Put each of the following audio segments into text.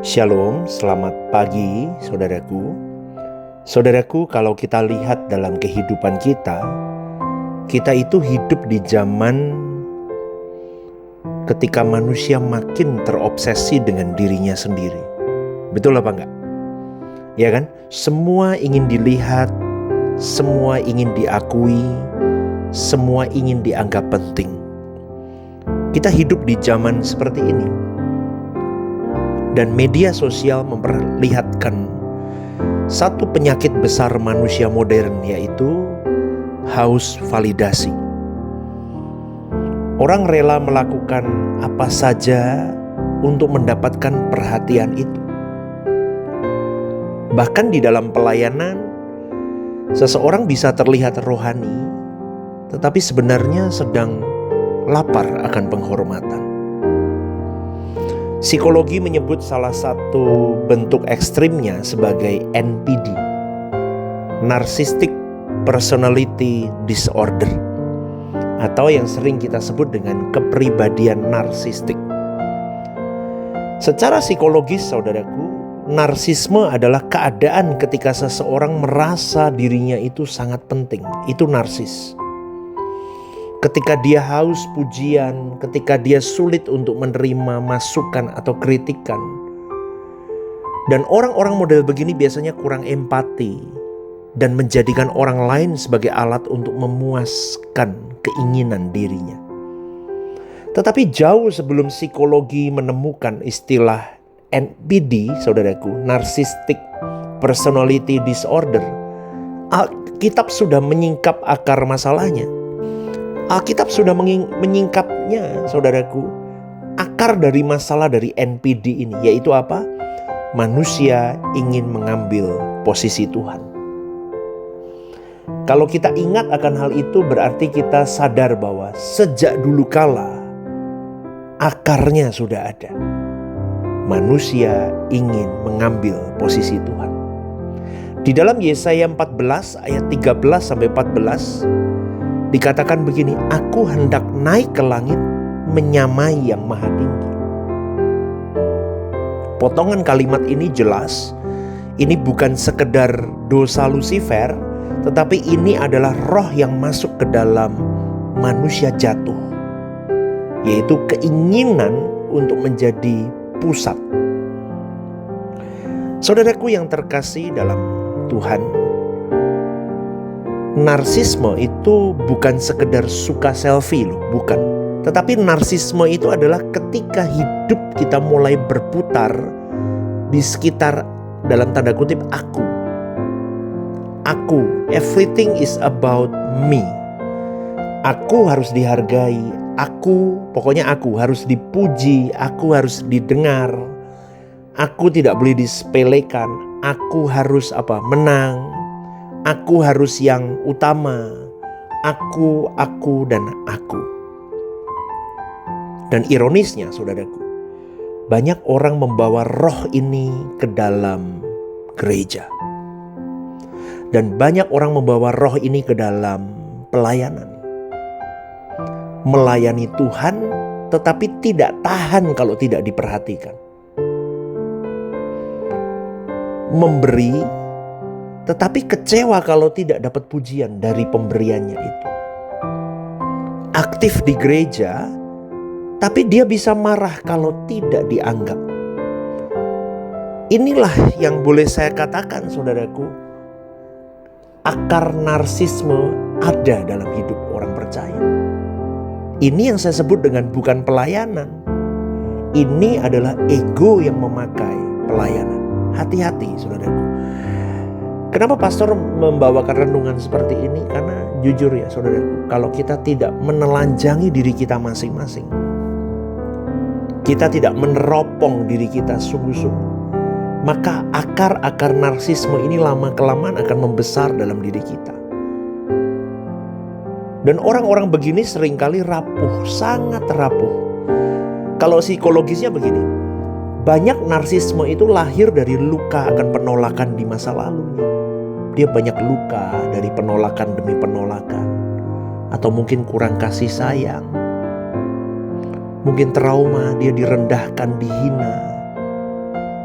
Shalom, selamat pagi saudaraku. Saudaraku, kalau kita lihat dalam kehidupan kita itu hidup di zaman ketika manusia makin terobsesi dengan dirinya sendiri. Betul apa enggak? Ya kan? Semua ingin dilihat, semua ingin diakui, semua ingin dianggap penting. Kita hidup di zaman seperti ini. Dan media sosial memperlihatkan satu penyakit besar manusia modern, yaitu haus validasi. Orang rela melakukan apa saja untuk mendapatkan perhatian itu. Bahkan di dalam pelayanan, seseorang bisa terlihat rohani, tetapi sebenarnya sedang lapar akan penghormatan. Psikologi menyebut salah satu bentuk ekstrimnya sebagai NPD, Narcissistic Personality Disorder, atau yang sering kita sebut dengan kepribadian narsistik. Secara psikologis, saudaraku, narsisme adalah keadaan ketika seseorang merasa dirinya itu sangat penting. Itu narsis. Ketika dia haus pujian, ketika dia sulit untuk menerima masukan atau kritikan. Dan orang-orang model begini biasanya kurang empati dan menjadikan orang lain sebagai alat untuk memuaskan keinginan dirinya. Tetapi jauh sebelum psikologi menemukan istilah NPD, saudaraku, Narcissistic Personality Disorder, Alkitab sudah menyingkap akar masalahnya. Alkitab sudah menyingkapnya, saudaraku. Akar dari masalah dari NPD ini, yaitu apa? Manusia ingin mengambil posisi Tuhan. Kalau kita ingat akan hal itu, berarti kita sadar bahwa sejak dulu kala akarnya sudah ada. Manusia ingin mengambil posisi Tuhan. Di dalam Yesaya 14 ayat 13-14 dikatakan begini, aku hendak naik ke langit menyamai yang maha tinggi. Potongan kalimat ini jelas, ini bukan sekedar dosa Lucifer, tetapi ini adalah roh yang masuk ke dalam manusia jatuh, yaitu keinginan untuk menjadi pusat. Saudaraku yang terkasih dalam Tuhan, narsisme itu bukan sekedar suka selfie loh, bukan. Tetapi narsisme itu adalah ketika hidup kita mulai berputar di sekitar, dalam tanda kutip, aku. Aku, everything is about me. Aku harus dihargai, pokoknya aku harus dipuji, aku harus didengar. Aku tidak boleh disepelekan, aku harus menang. Aku harus yang utama. Aku, dan aku. Dan ironisnya, saudaraku, banyak orang membawa roh ini ke dalam gereja. Dan banyak orang membawa roh ini ke dalam pelayanan. Melayani Tuhan, tetapi tidak tahan kalau tidak diperhatikan. Memberi, tetapi kecewa kalau tidak dapat pujian dari pemberiannya itu. Aktif di gereja, tapi dia bisa marah kalau tidak dianggap. Inilah yang boleh saya katakan, saudaraku, akar narsisme ada dalam hidup orang percaya. Ini yang saya sebut dengan bukan pelayanan. Ini adalah ego yang memakai pelayanan. Hati-hati, saudaraku. Kenapa pastor membawakan renungan seperti ini? Karena jujur ya saudaraku, kalau kita tidak menelanjangi diri kita masing-masing, kita tidak meneropong diri kita sungguh-sungguh, maka akar-akar narsisme ini lama-kelamaan akan membesar dalam diri kita. Dan orang-orang begini seringkali rapuh, sangat rapuh. Kalau psikologisnya begini, banyak narsisme itu lahir dari luka akan penolakan di masa lalunya. Dia banyak luka dari penolakan demi penolakan. Atau mungkin kurang kasih sayang. Mungkin trauma, dia direndahkan, dihina.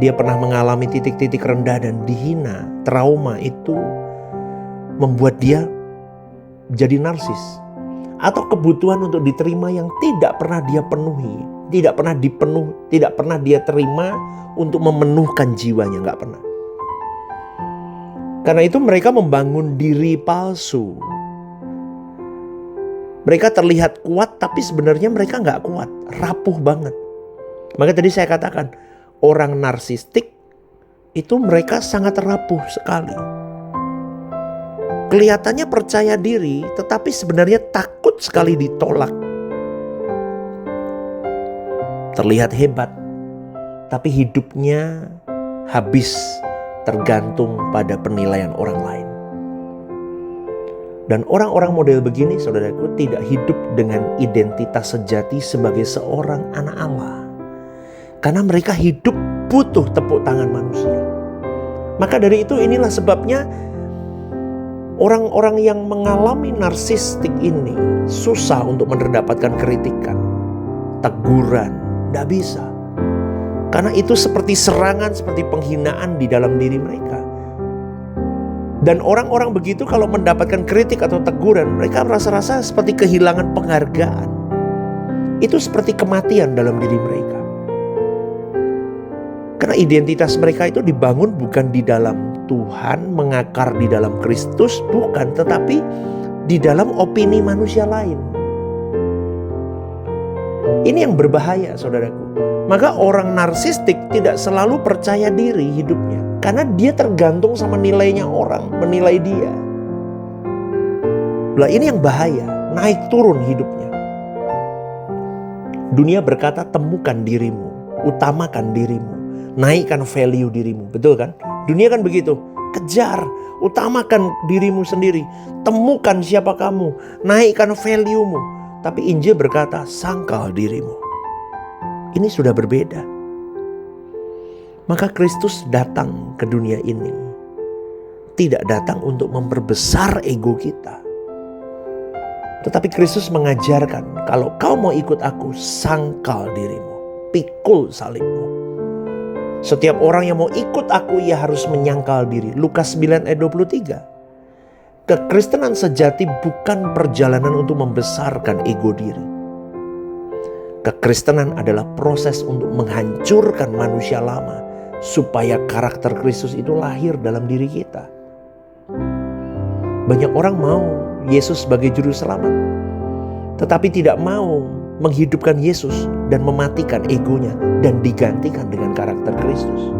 dia pernah mengalami titik-titik rendah dan dihina. Trauma itu membuat dia jadi narsis. Atau kebutuhan untuk diterima yang tidak pernah dia penuhi, tidak pernah dia terima untuk memenuhkan jiwanya, nggak pernah. Karena itu mereka membangun diri palsu. Mereka terlihat kuat tapi sebenarnya mereka nggak kuat, rapuh banget. Maka tadi saya katakan orang narsistik itu mereka sangat rapuh sekali. Kelihatannya percaya diri tetapi sebenarnya takut sekali ditolak. Terlihat hebat tapi hidupnya habis tergantung pada penilaian orang lain. Dan orang-orang model begini, saudaraku, tidak hidup dengan identitas sejati sebagai seorang anak Allah. Karena mereka hidup butuh tepuk tangan manusia. Maka dari itu inilah sebabnya orang-orang yang mengalami narsistik ini susah untuk mendapatkan kritikan, teguran, tidak bisa. Karena itu seperti serangan, seperti penghinaan di dalam diri mereka. Dan orang-orang begitu kalau mendapatkan kritik atau teguran, mereka merasa-rasa seperti kehilangan penghargaan. Itu seperti kematian dalam diri mereka. Karena identitas mereka itu dibangun bukan di dalam Tuhan, mengakar di dalam Kristus, bukan, tetapi di dalam opini manusia lain. Ini yang berbahaya, saudaraku. Maka orang narsistik tidak selalu percaya diri hidupnya. Karena dia tergantung sama nilainya orang, menilai dia. Lah ini yang bahaya, naik turun hidupnya. Dunia berkata temukan dirimu, utamakan dirimu, naikkan value dirimu, betul kan? Dunia kan begitu, kejar, utamakan dirimu sendiri, temukan siapa kamu, naikkan value-mu. Tapi Injil berkata sangkal dirimu. Ini sudah berbeda. Maka Kristus datang ke dunia ini tidak datang untuk memperbesar ego kita. Tetapi Kristus mengajarkan kalau kau mau ikut aku, sangkal dirimu, pikul salibmu. Setiap orang yang mau ikut aku ia harus menyangkal diri. Lukas 9 ayat 23. Kekristenan sejati bukan perjalanan untuk membesarkan ego diri. Kekristenan adalah proses untuk menghancurkan manusia lama supaya karakter Kristus itu lahir dalam diri kita. Banyak orang mau Yesus sebagai juru selamat, tetapi tidak mau menghidupkan Yesus dan mematikan egonya dan digantikan dengan karakter Kristus.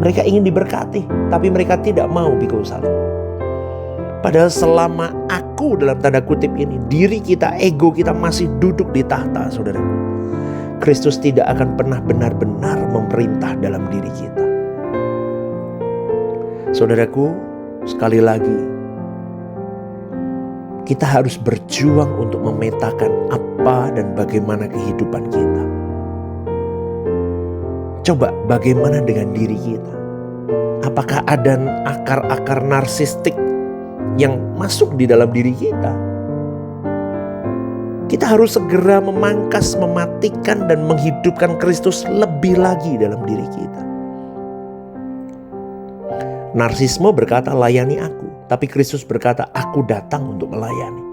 Mereka ingin diberkati, tapi mereka tidak mau pikul salib. Padahal selama aku dalam tanda kutip ini, diri kita, ego kita masih duduk di tahta, saudaraku, Kristus tidak akan pernah benar-benar memerintah dalam diri kita. Saudaraku, sekali lagi, kita harus berjuang untuk memetakan apa dan bagaimana kehidupan kita. Coba bagaimana dengan diri kita? Apakah ada akar-akar narsistik yang masuk di dalam diri kita? Kita harus segera memangkas, mematikan dan menghidupkan Kristus lebih lagi dalam diri kita. Narsisme berkata layani aku, tapi Kristus berkata aku datang untuk melayani.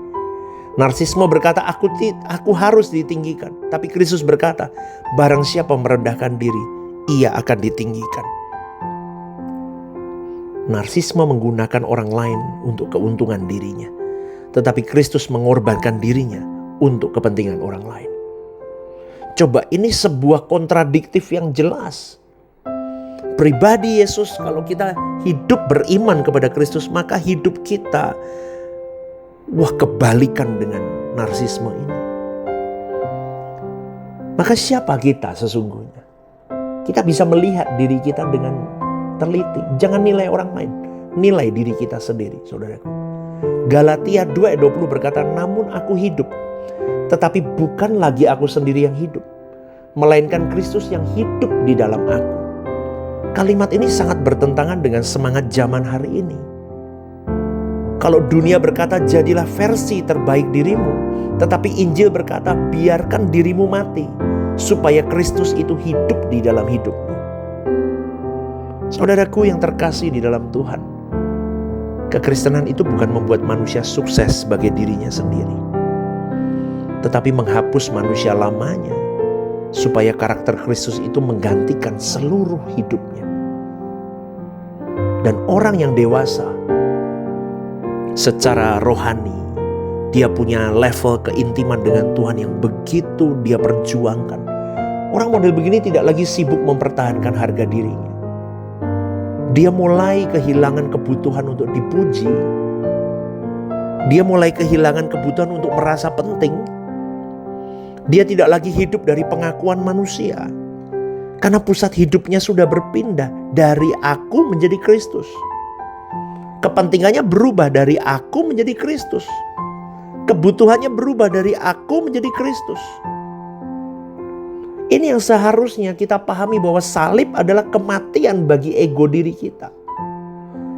Narsisme berkata aku harus ditinggikan, tapi Kristus berkata barang siapa merendahkan diri, ia akan ditinggikan. Narsisme menggunakan orang lain untuk keuntungan dirinya, tetapi Kristus mengorbankan dirinya untuk kepentingan orang lain. Coba, ini sebuah kontradiktif yang jelas. Pribadi Yesus, kalau kita hidup beriman kepada Kristus, maka hidup kita kebalikan dengan narsisme ini. Maka siapa kita sesungguhnya? Kita bisa melihat diri kita dengan teliti. Jangan nilai orang lain, nilai diri kita sendiri, saudaraku. Galatia 2 ayat 20 berkata, namun aku hidup, tetapi bukan lagi aku sendiri yang hidup, melainkan Kristus yang hidup di dalam aku. Kalimat ini sangat bertentangan dengan semangat zaman hari ini. Kalau dunia berkata jadilah versi terbaik dirimu, tetapi Injil berkata biarkan dirimu mati. supaya Kristus itu hidup di dalam hidupmu. Saudaraku yang terkasih di dalam Tuhan, kekristenan itu bukan membuat manusia sukses sebagai dirinya sendiri, tetapi menghapus manusia lamanya supaya karakter Kristus itu menggantikan seluruh hidupnya. Dan orang yang dewasa secara rohani, dia punya level keintiman dengan Tuhan yang begitu dia perjuangkan. Orang model begini tidak lagi sibuk mempertahankan harga dirinya. Dia mulai kehilangan kebutuhan untuk dipuji. Dia mulai kehilangan kebutuhan untuk merasa penting. Dia tidak lagi hidup dari pengakuan manusia, karena pusat hidupnya sudah berpindah dari aku menjadi Kristus. Kepentingannya berubah dari aku menjadi Kristus. Kebutuhannya berubah dari aku menjadi Kristus. Ini yang seharusnya kita pahami, bahwa salib adalah kematian bagi ego diri kita.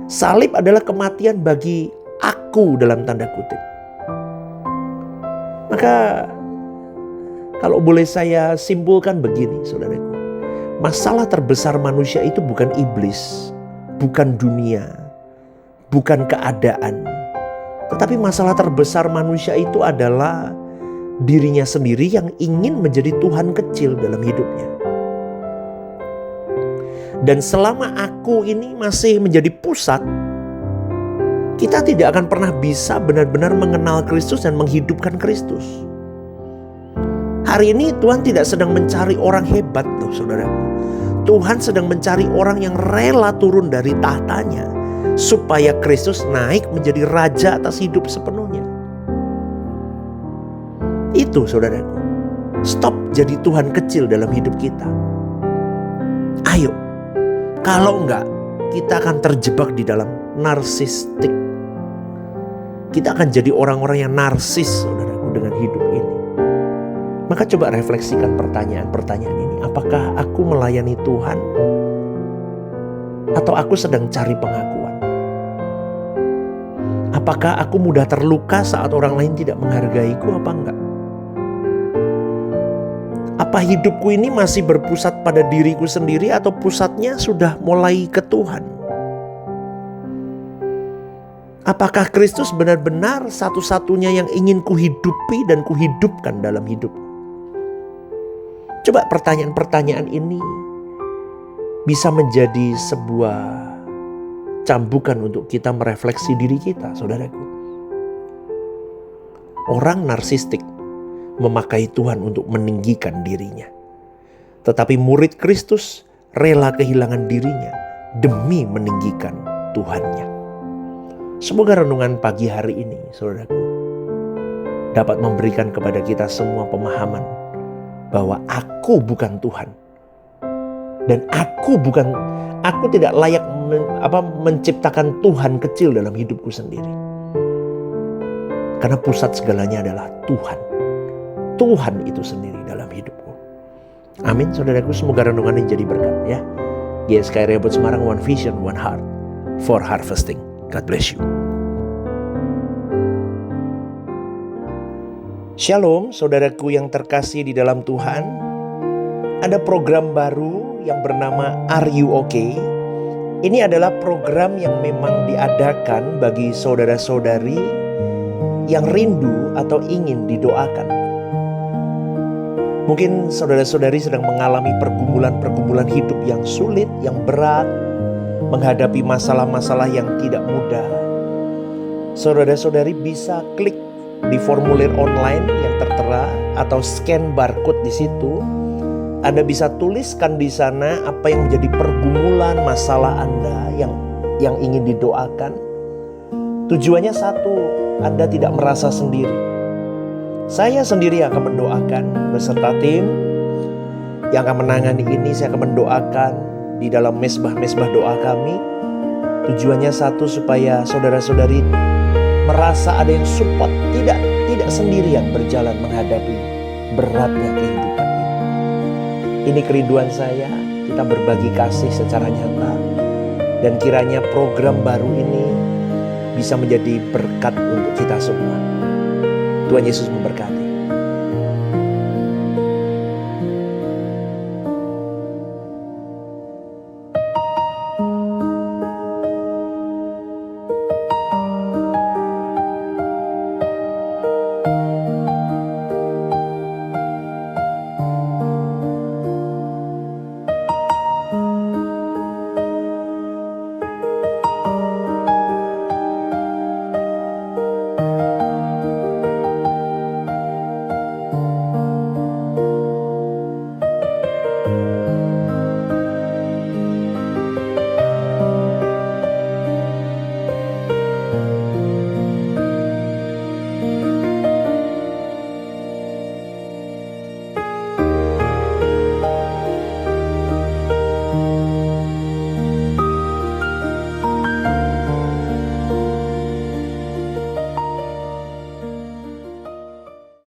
Salib adalah kematian bagi aku dalam tanda kutip. Maka kalau boleh saya simpulkan begini, saudaraku. Masalah terbesar manusia itu bukan iblis, bukan dunia, bukan keadaan. Tetapi masalah terbesar manusia itu adalah dirinya sendiri yang ingin menjadi Tuhan kecil dalam hidupnya. Dan selama aku ini masih menjadi pusat, kita tidak akan pernah bisa benar-benar mengenal Kristus dan menghidupkan Kristus. Hari ini Tuhan tidak sedang mencari orang hebat loh saudaraku. Tuhan sedang mencari orang yang rela turun dari tahtanya supaya Kristus naik menjadi raja atas hidup sepenuhnya. Itu saudaraku. Stop jadi Tuhan kecil dalam hidup kita. Ayo. Kalau enggak, kita akan terjebak di dalam narsistik. Kita akan jadi orang-orang yang narsis saudaraku dengan hidup ini. Maka coba refleksikan pertanyaan-pertanyaan ini. Apakah aku melayani Tuhan? Atau aku sedang cari pengakuan? Apakah aku mudah terluka saat orang lain tidak menghargaiku apa enggak? Apa hidupku ini masih berpusat pada diriku sendiri atau pusatnya sudah mulai ke Tuhan? Apakah Kristus benar-benar satu-satunya yang ingin kuhidupi dan kuhidupkan dalam hidupku? Coba pertanyaan-pertanyaan ini bisa menjadi sebuah cambukan untuk kita merefleksi diri kita, saudaraku. Orang narsistik memakai Tuhan untuk meninggikan dirinya. Tetapi murid Kristus rela kehilangan dirinya demi meninggikan Tuhannya. Semoga renungan pagi hari ini, saudaraku, dapat memberikan kepada kita semua pemahaman bahwa aku bukan Tuhan. Dan aku tidak layak menciptakan Tuhan kecil dalam hidupku sendiri. Karena pusat segalanya adalah Tuhan. Tuhan itu sendiri dalam hidupku. Amin saudaraku, semoga renungan ini jadi berkat ya. GSKI Rebut Semarang, One Vision, One Heart for Harvesting. God bless you. Shalom saudaraku yang terkasih di dalam Tuhan. Ada program baru yang bernama Are You Okay? Ini adalah program yang memang diadakan bagi saudara-saudari yang rindu atau ingin didoakan. Mungkin saudara-saudari sedang mengalami pergumulan-pergumulan hidup yang sulit, yang berat, menghadapi masalah-masalah yang tidak mudah. Saudara-saudari bisa klik di formulir online yang tertera atau scan barcode di situ. Anda bisa tuliskan di sana apa yang menjadi pergumulan masalah Anda yang ingin didoakan. Tujuannya satu, Anda tidak merasa sendiri. Saya sendiri akan mendoakan beserta tim yang akan menangani ini. Saya akan mendoakan di dalam mesbah-mesbah doa kami. Tujuannya satu, supaya saudara-saudari merasa ada yang support, tidak sendirian berjalan menghadapi beratnya kehidupan. Ini kerinduan saya, kita berbagi kasih secara nyata. Dan kiranya program baru ini bisa menjadi berkat untuk kita semua. Tuhan Yesus memberkati.